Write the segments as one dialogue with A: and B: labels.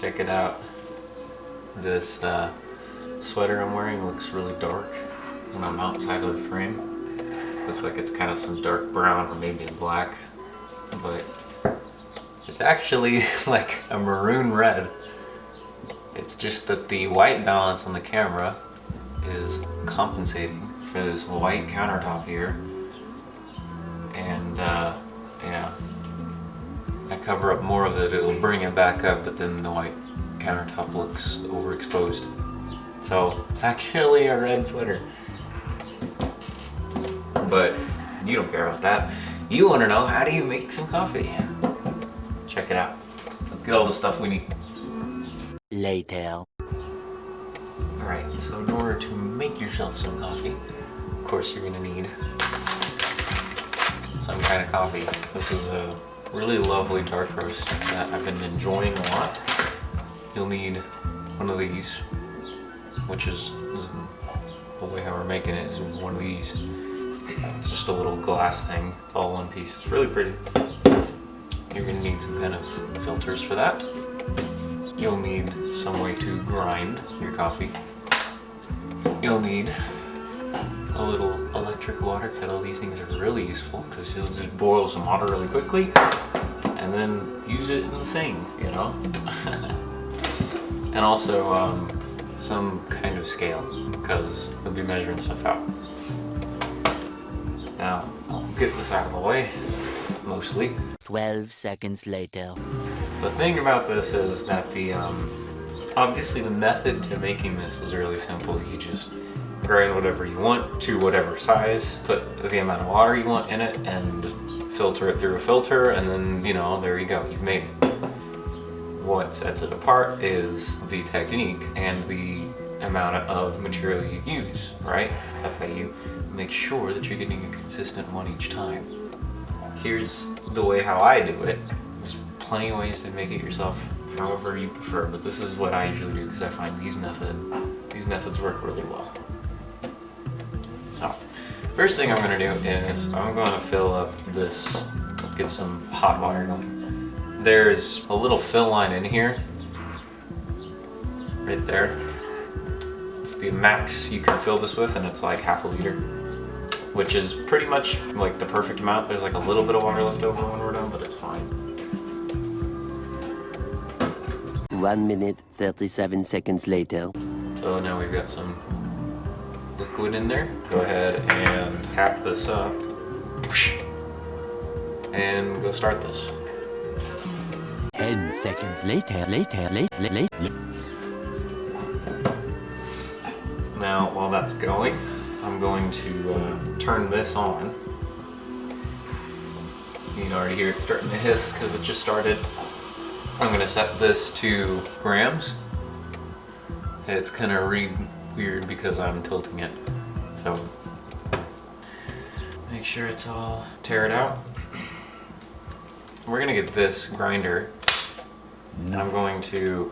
A: Check it out. This sweater I'm wearing looks really dark when I'm outside of the frame. Looks like it's kind of some dark brown or maybe black, but it's actually like a maroon red. It's just that the white balance on the camera is compensating for this white countertop here. And yeah, I cover up more of it, it'll bring it back up, but then the white countertop looks overexposed. So it's actually a red sweater. But you don't care about that. You want to know, how do you make some coffee? Check it out. Let's get all the stuff we need.
B: Later.
A: Alright, so in order to make yourself some coffee, of course you're going to need some kind of coffee. This is a really lovely dark roast that I've been enjoying a lot. You'll need one of these, which is the way how we're making it is one of these. It's just a little glass thing, it's all one piece. It's really pretty. You're going to need some kind of filters for that. You'll need some way to grind your coffee. You'll need a little electric water kettle. These things are really useful because you'll just boil some water really quickly and then use it in the thing, you know? And also some kind of scale because you'll be measuring stuff out. Now, I'll get this out of the way, mostly.
B: 12 seconds later.
A: The thing about this is that obviously the method to making this is really simple. You just grind whatever you want to whatever size, put the amount of water you want in it, and filter it through a filter, and then, you know, there you go, you've made it. What sets it apart is the technique and the amount of material you use, right? That's how you make sure that you're getting a consistent one each time. Here's the way how I do it. There's plenty of ways to make it yourself however you prefer, but this is what I usually do because I find these methods work really well. So, first thing I'm going to do is I'm going to fill up this, get some hot water going. There's a little fill line in here, right there. It's the max you can fill this with, and it's like half a liter, which is pretty much like the perfect amount. There's like a little bit of water left over when we're done, but it's fine.
B: 1 minute, 37 seconds later.
A: So now we've got some liquid in there. Go ahead and tap this up and go start this.
B: 10 seconds later.
A: Now, while that's going, I'm going to turn this on. You can already hear it starting to hiss because it just started. I'm going to set this to grams. It's going to read weird because I'm tilting it. So, make sure it's all tear it out. We're going to get this grinder, and I'm going to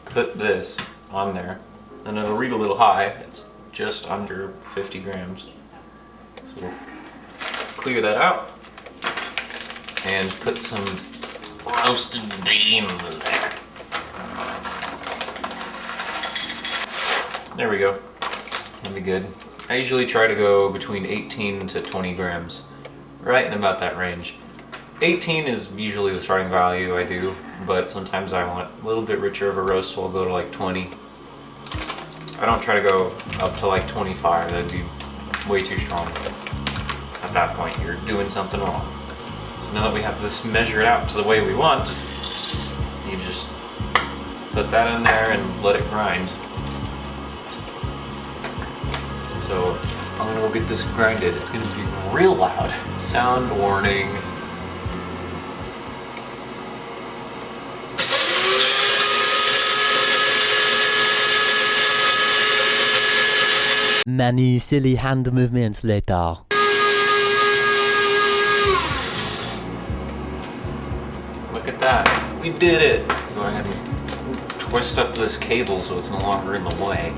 A: put this on there, and it'll read a little high. It's just under 50 grams. So we'll clear that out and put some roasted beans in there. There we go. That'll be good. I usually try to go between 18 to 20 grams, right in about that range. 18 is usually the starting value I do, but sometimes I want a little bit richer of a roast, so I'll go to like 20. I don't try to go up to like 25, that'd be way too strong. At that point, you're doing something wrong. So now that we have this measured out to the way we want, you just put that in there and let it grind. So I'm gonna go get this grinded. It's gonna be real loud. Sound warning.
B: Many silly hand movements later.
A: Look at that. We did it. Go ahead and twist up this cable so it's no longer in the way.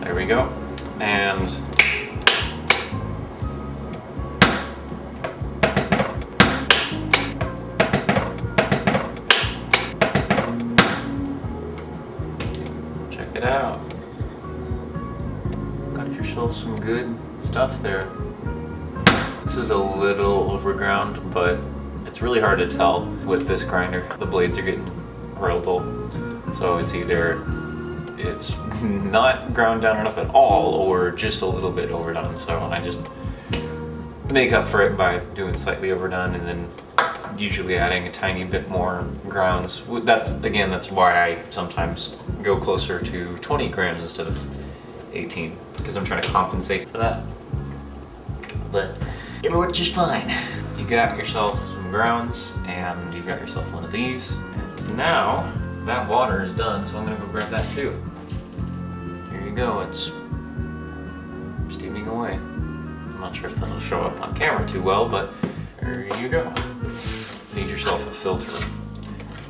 A: There we go. And it out. Got yourself some good stuff there. This is a little overground, but it's really hard to tell with this grinder. The blades are getting real dull. So it's either it's not ground down enough at all or just a little bit overdone. So I just make up for it by doing slightly overdone and then usually adding a tiny bit more grounds. That's why I sometimes go closer to 20 grams instead of 18, because I'm trying to compensate for that. But it'll work just fine. You got yourself some grounds and you got yourself one of these. And so now that water is done, so I'm gonna go grab that too. Here you go, it's steaming away. I'm not sure if that'll show up on camera too well, but there you go. Need yourself a filter.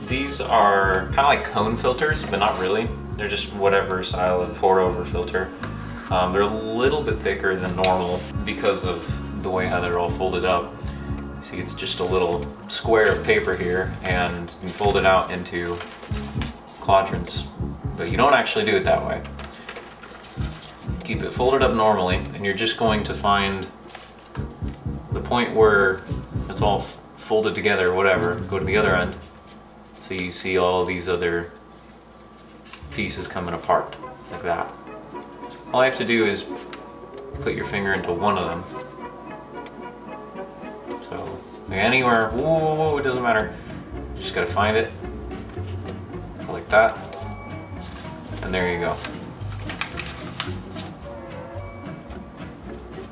A: These are kind of like cone filters, but not really. They're just whatever style of pour over filter. They're a little bit thicker than normal because of the way how they're all folded up. See, it's just a little square of paper here, and you fold it out into quadrants, but you don't actually do it that way. Keep it folded up normally, and you're just going to find the point where it's all folded together, whatever, go to the other end, so you see all these other pieces coming apart, like that. All you have to do is put your finger into one of them. So, anywhere, whoa, it doesn't matter. You just gotta find it, like that, and there you go.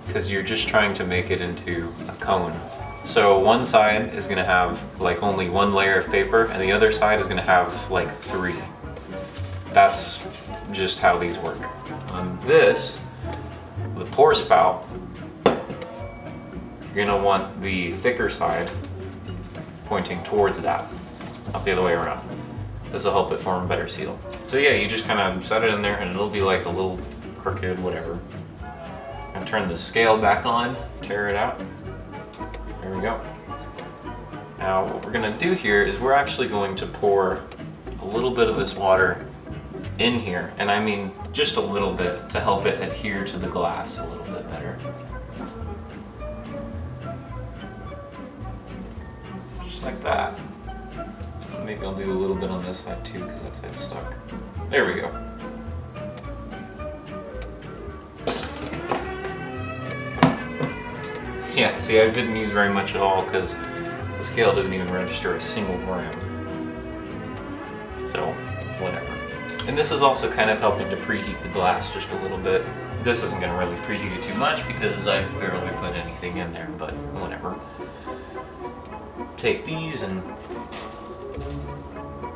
A: Because you're just trying to make it into a cone. So one side is gonna have like only one layer of paper, and the other side is gonna have like 3. That's just how these work. On this, the pour spout, you're gonna want the thicker side pointing towards that, not the other way around. This will help it form a better seal. So yeah, you just kind of set it in there and it'll be like a little crooked whatever. And turn the scale back on, tear it out. There we go. Now what we're gonna do here is we're actually going to pour a little bit of this water in here, and I mean just a little bit to help it adhere to the glass a little bit better. Just like that. Maybe I'll do a little bit on this side too, because that side's stuck. There we go. Yeah, see, I didn't use very much at all because the scale doesn't even register a single gram. So, whatever. And this is also kind of helping to preheat the glass just a little bit. This isn't going to really preheat it too much because I barely put anything in there, but whatever. Take these and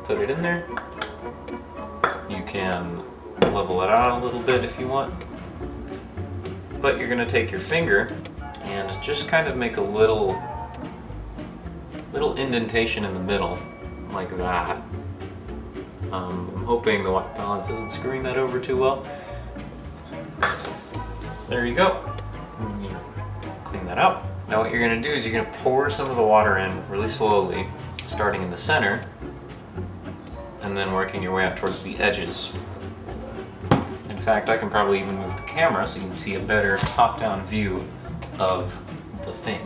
A: put it in there. You can level it out a little bit if you want. But you're going to take your finger and just kind of make a little indentation in the middle, like that. I'm hoping the white balance isn't screwing that over too well. There you go. You clean that out. Now what you're going to do is you're going to pour some of the water in really slowly, starting in the center, and then working your way out towards the edges. In fact, I can probably even move the camera so you can see a better top-down view of the thing.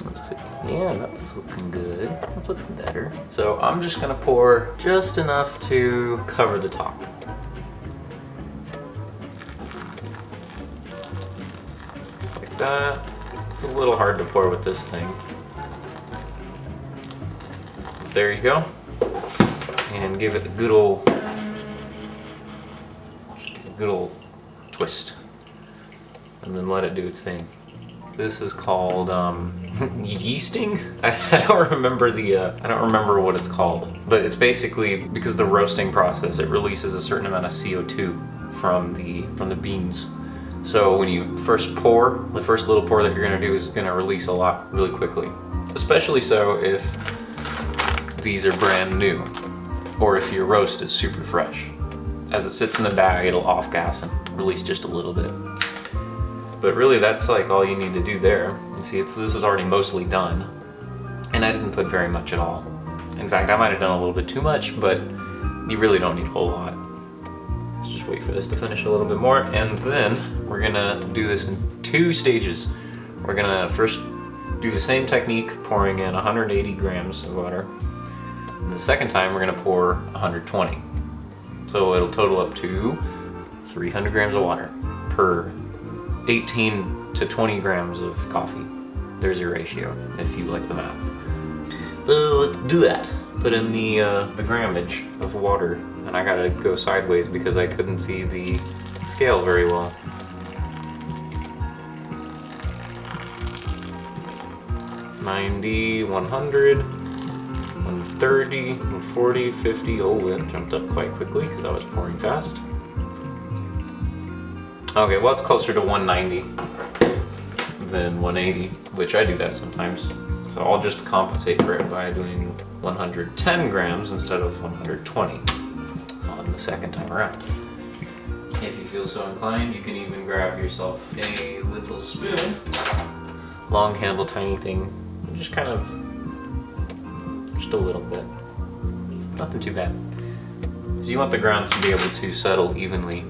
A: Let's see. Yeah, that's looking good. That's looking better. So I'm just gonna pour just enough to cover the top. Just like that. It's a little hard to pour with this thing. There you go. And give it a good old twist, and then let it do its thing. This is called yeasting. I don't remember what it's called, but it's basically because the roasting process, it releases a certain amount of CO2 from the beans. So when you first pour, the first little pour that you're going to do is going to release a lot really quickly, especially so if these are brand new or if your roast is super fresh. As it sits in the bag, it'll off gas and release just a little bit. But really, that's like all you need to do there. You see, this is already mostly done, and I didn't put very much at all. In fact, I might have done a little bit too much, but you really don't need a whole lot. Let's just wait for this to finish a little bit more, and then we're gonna do this in 2 stages. We're gonna first do the same technique, pouring in 180 grams of water. And the second time, we're gonna pour 120. So it'll total up to 300 grams of water per 18 to 20 grams of coffee. There's your ratio, if you like the math. So let's do that. Put in the grammage of water, and I gotta go sideways because I couldn't see the scale very well. $90, $100, $130, $140, $50. Oh, it jumped up quite quickly because I was pouring fast. Okay, well it's closer to 190 than 180, which I do that sometimes. So I'll just compensate for it by doing 110 grams instead of 120 on the second time around. If you feel so inclined, you can even grab yourself a little spoon, long handle, tiny thing, just kind of, just a little bit, nothing too bad. Because you want the grounds to be able to settle evenly,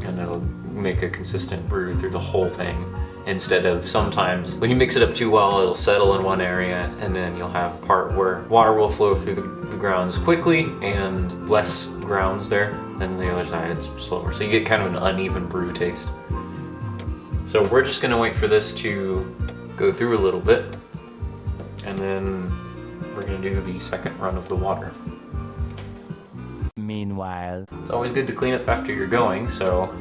A: and it'll make a consistent brew through the whole thing. Instead of sometimes when you mix it up too well, it'll settle in one area, and then you'll have a part where water will flow through the grounds quickly and less grounds there, and the other side it's slower. So you get kind of an uneven brew taste. So we're just gonna wait for this to go through a little bit, and then we're gonna do the second run of the water.
B: Meanwhile,
A: It's always good to clean up after you're going, so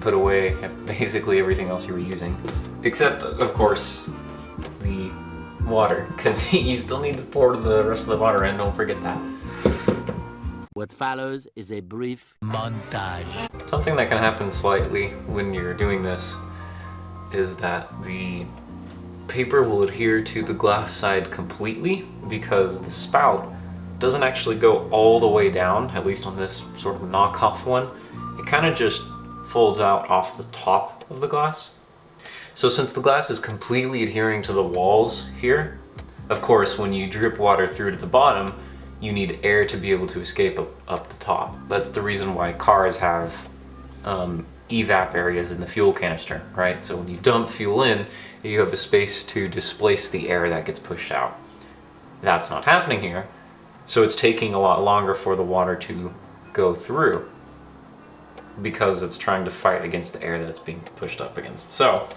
A: put away basically everything else you were using, except of course the water, because you still need to pour the rest of the water in, don't forget that.
B: what follows is a brief montage.
A: Something that can happen slightly when you're doing this is that the paper will adhere to the glass side completely, because the spout doesn't actually go all the way down, at least on this sort of knockoff one. It kind of just folds out off the top of the glass. So since the glass is completely adhering to the walls here, of course when you drip water through to the bottom, you need air to be able to escape up the top. That's the reason why cars have evap areas in the fuel canister, right? So when you dump fuel in, you have a space to displace the air that gets pushed out. That's not happening here, so it's taking a lot longer for the water to go through, because it's trying to fight against the air that's being pushed up against. So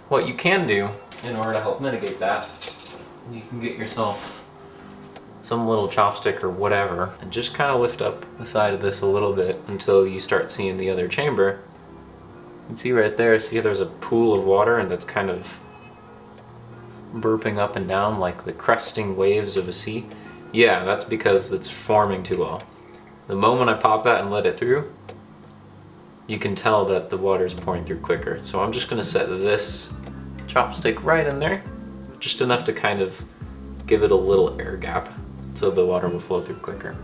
A: what you can do in order to help mitigate that, you can get yourself some little chopstick or whatever and just kind of lift up the side of this a little bit until you start seeing the other chamber. You can see right there, see there's a pool of water, and that's kind of burping up and down like the cresting waves of a sea. Yeah, that's because it's forming too well. The moment I pop that and let it through, you can tell that the water is pouring through quicker. So I'm just going to set this chopstick right in there, just enough to kind of give it a little air gap so the water will flow through quicker.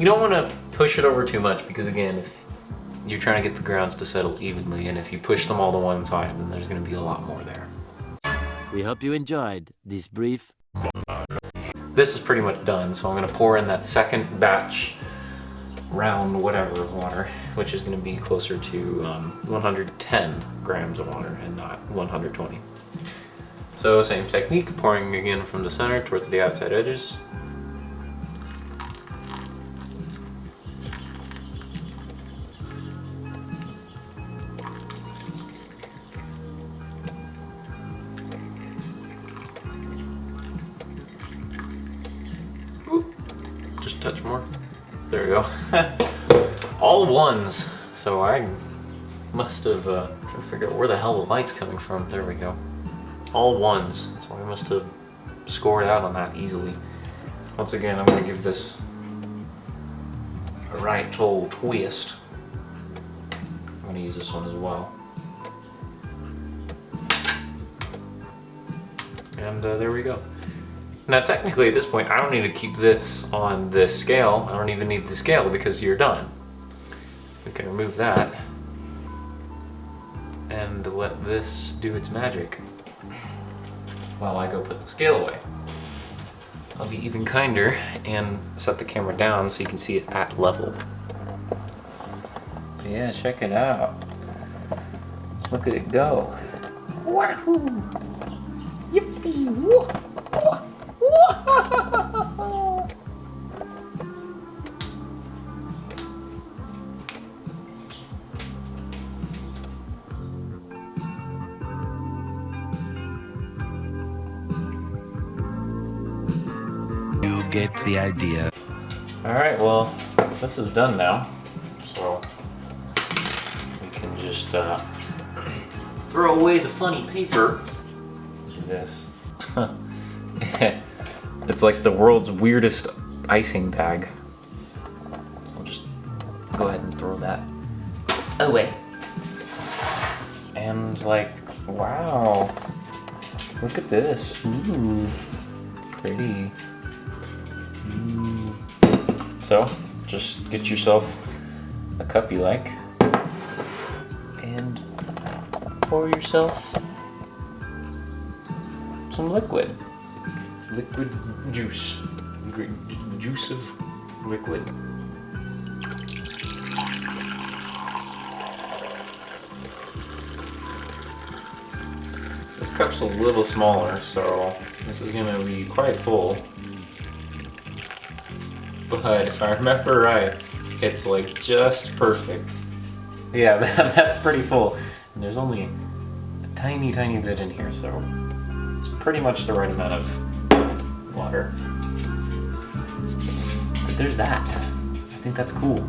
A: You don't want to push it over too much, because again, if you're trying to get the grounds to settle evenly, and if you push them all to one side, then there's going to be a lot more there.
B: We hope you enjoyed this brief.
A: This is pretty much done, so I'm going to pour in that second batch round whatever of water, which is going to be closer to 110 grams of water and not 120. So same technique, pouring again from the center towards the outside edges. Oop, just a touch more. There we go. All ones. So I must have trying to figure out where the hell the light's coming from. There we go. All ones. So I must have scored out on that easily. Once again, I'm going to give this a right old twist. I'm going to use this one as well. And there we go. Now technically at this point I don't need to keep this on this scale. I don't even need the scale because you're done. We can remove that and let this do its magic while I go put the scale away. I'll be even kinder and set the camera down so you can see it at level. But yeah, check it out. Look at it go. Wahoo! Yippee! Woo!
B: You get the idea.
A: Alright, well, this is done now. So we can just throw away the funny paper. Do this. It's like the world's weirdest icing bag. I'll just go ahead and throw that away. And like, wow, look at this. Ooh, pretty. Ooh. So, just get yourself a cup you like and pour yourself some liquid juice, juice of liquid. This cup's a little smaller, so this is gonna be quite full. But if I remember right, it's like just perfect. Yeah, that's pretty full. And there's only a tiny bit in here, so it's pretty much the right amount of water. But there's that. I think that's cool.